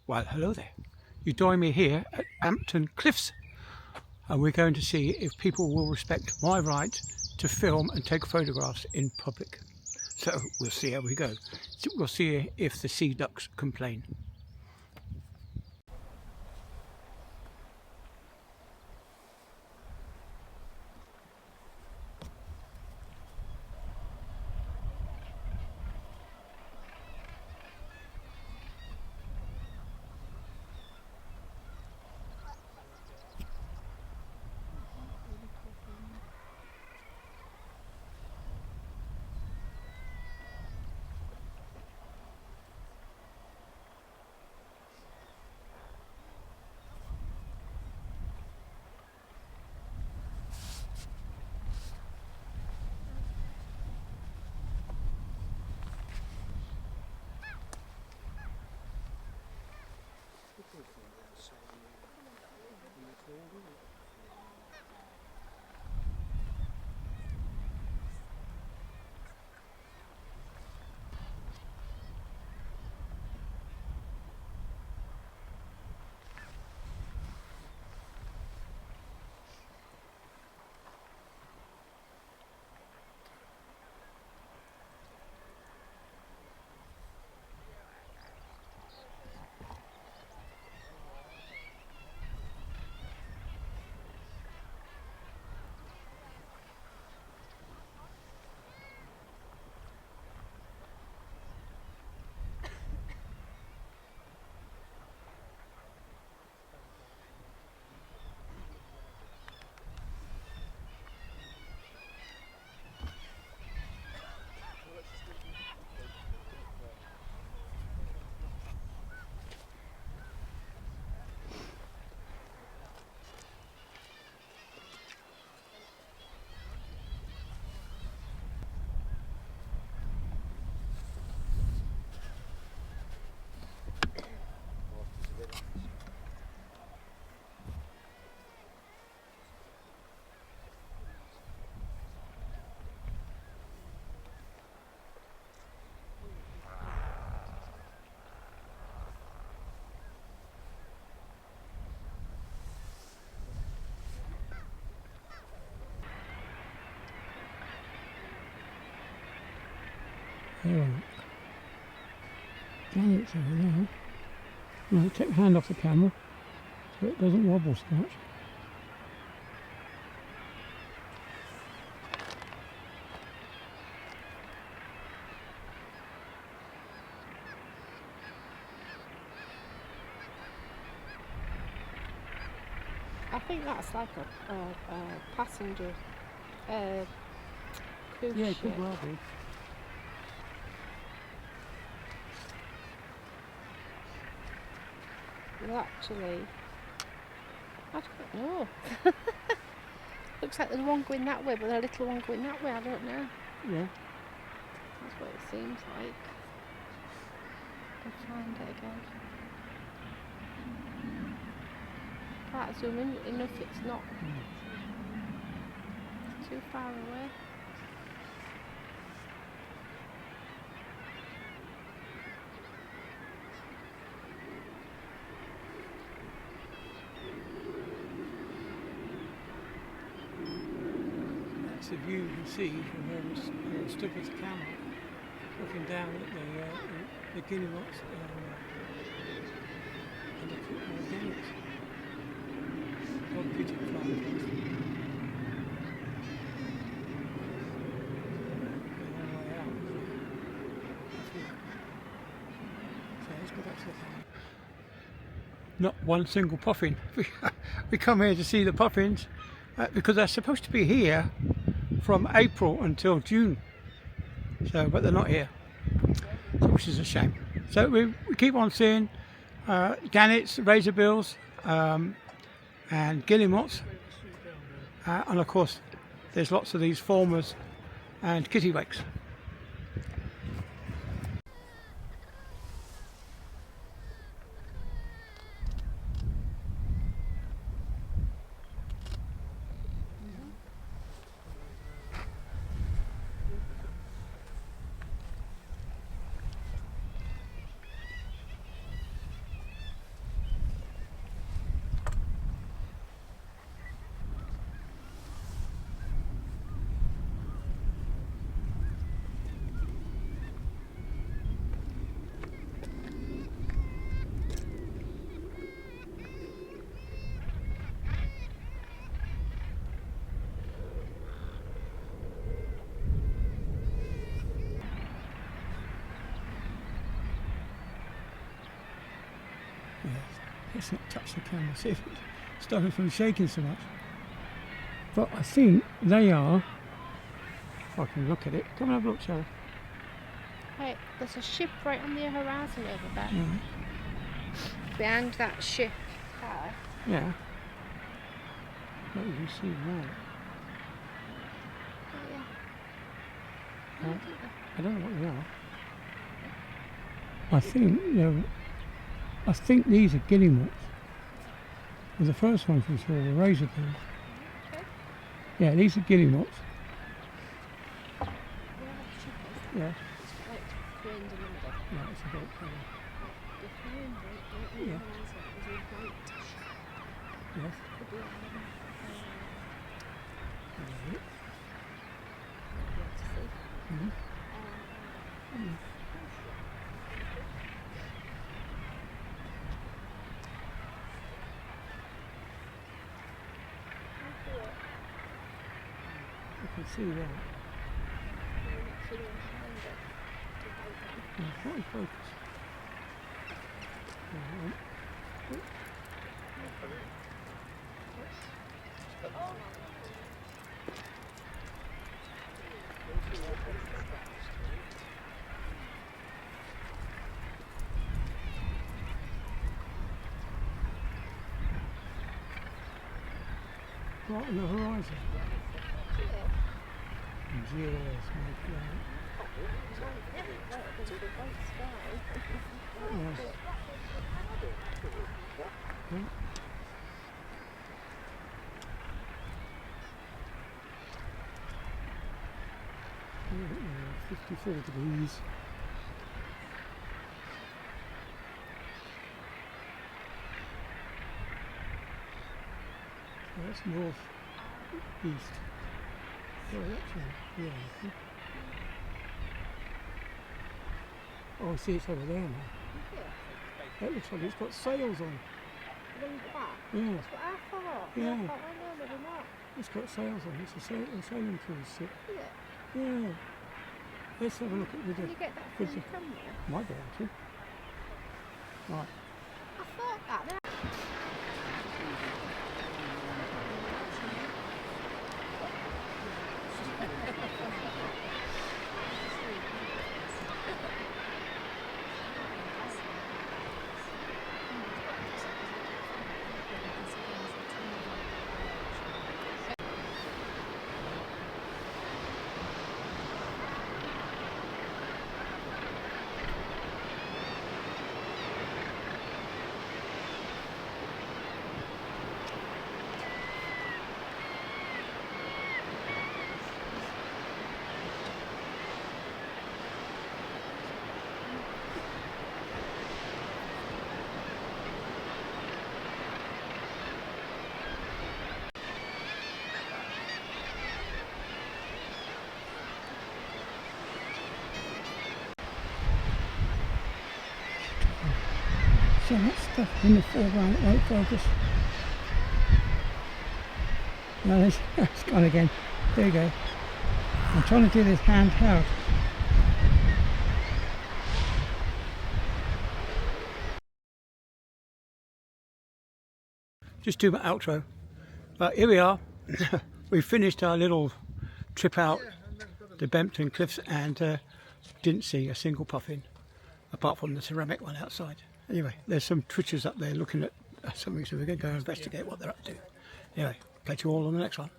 Well, hello there. You join me here at Bempton Cliffs, and we're going to see if people will respect my right to film and take photographs in public. So we'll see how we go. We'll see if the sea ducks complain. Gannets over there. I'm going to take my hand off the camera so it doesn't wobble so much. I think that's like a passenger cruise Yeah, it ship. could well be. Well, actually, I don't know. Looks like there's one going that way, but there's a little one going that way. I don't know. Yeah. That's what it seems like. I'll find it again. Can't zoom in enough. It's not too far away. That's the view you can see from where we stood with the camera, looking down at the gannets and the gannets. Dog pigeon flying past. They're on the way out. So let's go back to the camera. Not one single puffin. We come here to see the puffins because they're supposed to be here from April until June. So, but they're not here, so, which is a shame. So we keep on seeing gannets, razorbills, and guillemots, and of course there's lots of these formers and kittiwakes. Yeah, let's not touch the camera, see if it's stopping from shaking so much. But I think they are, if I can look at it, come and have a look, Sarah. Wait, there's a ship right on the horizon over there. Yeah. Behind that ship. Yeah. What do you see now? Yeah. I don't know what they are. I think these are guillemots. Well, the first one for sure, the razorbills. Okay. Yeah, these are guillemots. Yeah. It's like craned in the middle. Yeah, it's a boat colour. The crane right Yeah. on the horizon is a white ship. Yes. Could be Yeah. to see. Mm-hmm. You can see that. Yeah, it's not in focus. Right on the horizon. Yes, my God. Yes. Yeah. 54 degrees. That's north east. Direction. Yeah. Oh, I see it's over there now. That looks like it's got sails on. Yeah. That's what I thought. Yeah. I thought, oh no, maybe not. It's got sails on. It's a sailing cruise ship. Is it? Yeah. Let's have a look at Can you get that from the camera? Might be able to. Right. I thought that. So much stuff in the foreground, it won't focus. No, it's gone again. There you go. I'm trying to do this handheld. Just do my outro. But here we are. We finished our little trip out the Bempton cliffs and didn't see a single puffin apart from the ceramic one outside. Anyway, there's some twitchers up there looking at something, so we're going to go investigate what they're up to. Anyway, catch you all on the next one.